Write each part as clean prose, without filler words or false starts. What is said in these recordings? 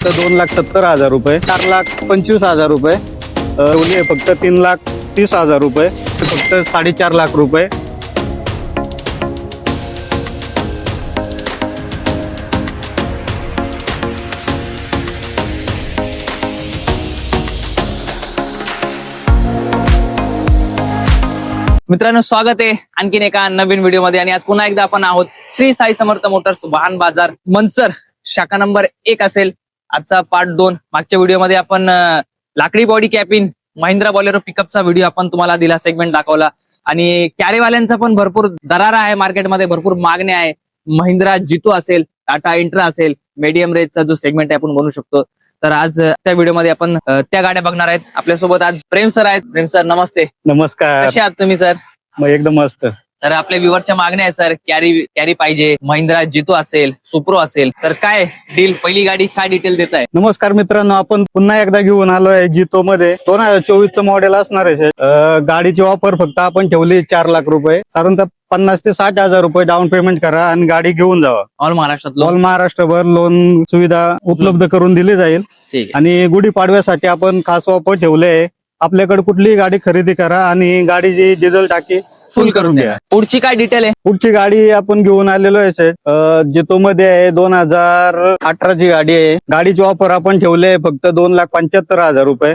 तर 2,70,000 रुपये, 4,25,000 रुपये, ओली फक्त 3,30,000 रुपये, फक्त 4.5 लाख रुपये. मित्रांनो, स्वागत आहे आणखीन एका नवीन व्हिडिओ मध्ये. आणि आज पुन्हा एकदा आपण आहोत श्री साई समर्थ मोटर्स वाहन बाजार मंचर, शाखा नंबर 1 असेल आजचा पार्ट 2. मागच्या व्हिडिओमध्ये आपण लाकडी बॉडी कॅबिन महिंद्रा बॉलेरो पिकअपचा व्हिडिओ आपण तुम्हाला दिला, सेगमेंट दाखवला. आणि कॅरेवाल्यांचा पण भरपूर दरारा आहे मार्केटमध्ये, भरपूर मागणी आहे. महिंद्रा जितो असेल, टाटा इंट्रा असेल, मीडियम रेंजचा जो सेगमेंट आहे आपण बनवू शकतो. तर आज त्या व्हिडिओमध्ये आपण त्या गाड्या बघणार आहेत. आपल्यासोबत आज प्रेम सर आहेत. प्रेम सर, नमस्ते. नमस्कार. कसे आहात तुम्ही सर? मग एकदम मस्त. तर आपल्या व्ह्युअरच्या मागण्या आहे सर, कॅरी पाहिजे, महिंद्रा जितो असेल, सुप्रो असेल, तर काय डील, पहिली गाडी काय डिटेल देत आहे? नमस्कार मित्रांनो, आपण पुन्हा एकदा घेऊन आलोय जितो मध्ये. 2024चं मॉडेल असणार आहे. गाडीची ऑफर फक्त आपण ठेवली 4 लाख रुपये. साधारणतः 50,000 ते 60,000 रुपये डाऊन पेमेंट करा आणि गाडी घेऊन जावा. ऑल महाराष्ट्रात ऑल महाराष्ट्रभर लोन सुविधा उपलब्ध करून दिली जाईल. ठीक आहे. आणि गुढीपाडव्यासाठी आपण खास ऑफर ठेवले आहे. आपल्याकडे कुठलीही गाडी खरेदी करा आणि गाडीची डिझेल टाकी फुल करून द्या. पुढची काय डिटेल आहे? पुढची गाडी आपण घेऊन आलेलो आहे जितो मध्ये आहे. 2018ची गाडी आहे. गाडीची ऑफर आपण ठेवले फक्त 2,75,000 रुपये.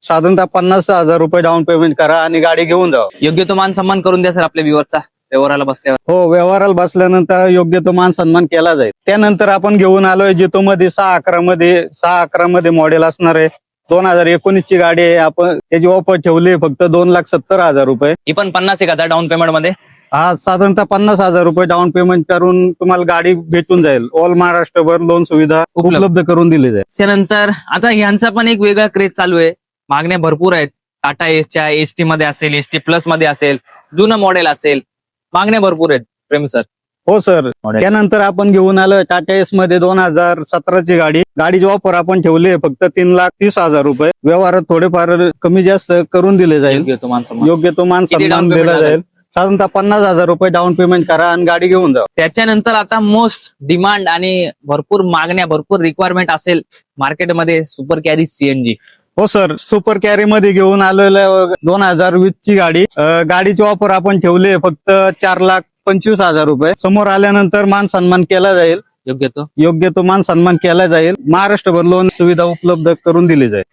साधारणतः 50,000 रुपये डाऊन पेमेंट करा आणि गाडी घेऊन जावा. योग्य तो मान सन्मान करून द्या सर आपल्या व्ह्युअरचा व्यवहाराला बसल्यावर. हो, व्यवहाराला बसल्यानंतर योग्य तो मान सन्मान केला जाईल. त्यानंतर आपण घेऊन आलोय जितो मध्ये 611 मध्ये मॉडेल असणार आहे. 2019ची गाडी आहे. आपण त्याची ऑफर ठेवली फक्त 2,70,000 रुपये. ही पण 51,000 डाऊन पेमेंट मध्ये. हा, साधारणतः 50,000 रुपये डाऊन पेमेंट करून तुम्हाला गाडी भेटून जाईल. ऑल महाराष्ट्रभर लोन सुविधा उपलब्ध करून दिली जाईल. त्यानंतर आता यांचा पण एक वेगळा क्रेज चालू आहे. मागण्या भरपूर आहेत. टाटा एसच्या एसटी मध्ये असेल, एसटी प्लस मध्ये असेल, जुनं मॉडेल असेल, मागण्या भरपूर आहेत प्रेम सर. हो सर. त्यानंतर आपण घेऊन आलो टाटा एस मध्ये 2017ची गाडी. गाडीची ऑफर आपण ठेवली फक्त 3,30,000 रुपये. व्यवहारात थोडेफार कमी जास्त करून दिले जाईल. योग्य तो मान सन्मान. योग्य तो मान किती सन्मान down payment दिला लागेल? जाईल. साधारणतः 50,000 रुपये डाऊन पेमेंट करा आणि गाडी घेऊन जा. त्याच्यानंतर आता मोस्ट डिमांड आणि भरपूर मागण्या, भरपूर रिक्वायरमेंट असेल मार्केटमध्ये, सुपर कॅरी सीएनजी. हो सर, सुपर कॅरी मध्ये घेऊन आलेलं 2020ची गाडी. गाडीची ऑफर आपण ठेवली फक्त 4,25,000 रुपये. समोर आल्यानंतर मान सन्मान केला जाईल. योग्य तो मान सन्मान केला जाईल. महाराष्ट्रभर लोन सुविधा उपलब्ध करून दिली जाईल.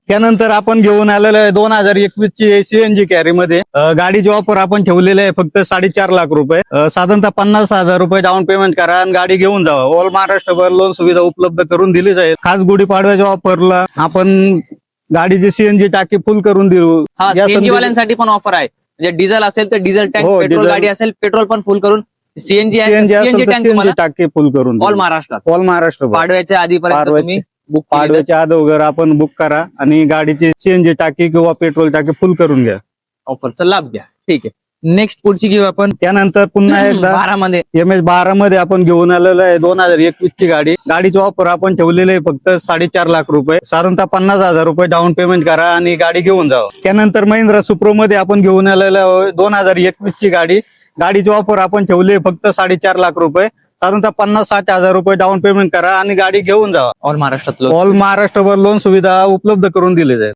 त्यानंतर आपण घेऊन आलेलं आहे 2021ची सीएनजी कॅरी मध्ये. गाडीची ऑफर आपण ठेवलेली आहे फक्त 4.5 लाख रुपये. साधारणतः 50,000 रुपये डाऊन पेमेंट करा आणि गाडी घेऊन जावा. ऑल महाराष्ट्रभर लोन सुविधा उपलब्ध करून दिली जाईल. खास गुढीपाडव्याच्या ऑफरला आपण गाडीची सीएनजी टाकी फुल करून देऊ. सीएनजी वाल्यांसाठी पण ऑफर आहे. म्हणजे डिझेल असेल तर डिझेल टँक, पेट्रोल गाडी असेल पेट्रोल पण फुल करून, सीएनजी टँक टाकी फुल करून ऑल महाराष्ट्रात, ऑल महाराष्ट्र पाडव्याच्या आधीपर्यंत तुम्ही बुक, पाडव्याच्या अगोदर आपण बुक करा आणि गाडीची सीएनजी टाकी किंवा पेट्रोल टाकी फुल करून घ्या. ऑफरचा लाभ घ्या. ठीक आहे. नेक्स्ट पुढची घेऊ आपण. त्यानंतर पुन्हा एकदा 12 मध्ये MS12 मध्ये आपण घेऊन आलेलो आहे 2021ची गाडी. गाडीची ऑफर आपण ठेवलेली आहे फक्त 4.5 लाख रुपये. साधारणतः 50,000 रुपये डाऊन पेमेंट करा आणि गाडी घेऊन जावा. त्यानंतर महिंद्रा सुप्रो मध्ये आपण घेऊन आलेलो आहे 2021ची गाडी. गाडीची ऑफर आपण ठेवली फक्त 4.5 लाख रुपये. साधारणतः 50,000-60,000 रुपये डाऊन पेमेंट करा आणि गाडी घेऊन जावा. ऑल महाराष्ट्रात ऑल महाराष्ट्रभर लोन सुविधा उपलब्ध करून दिली जाईल.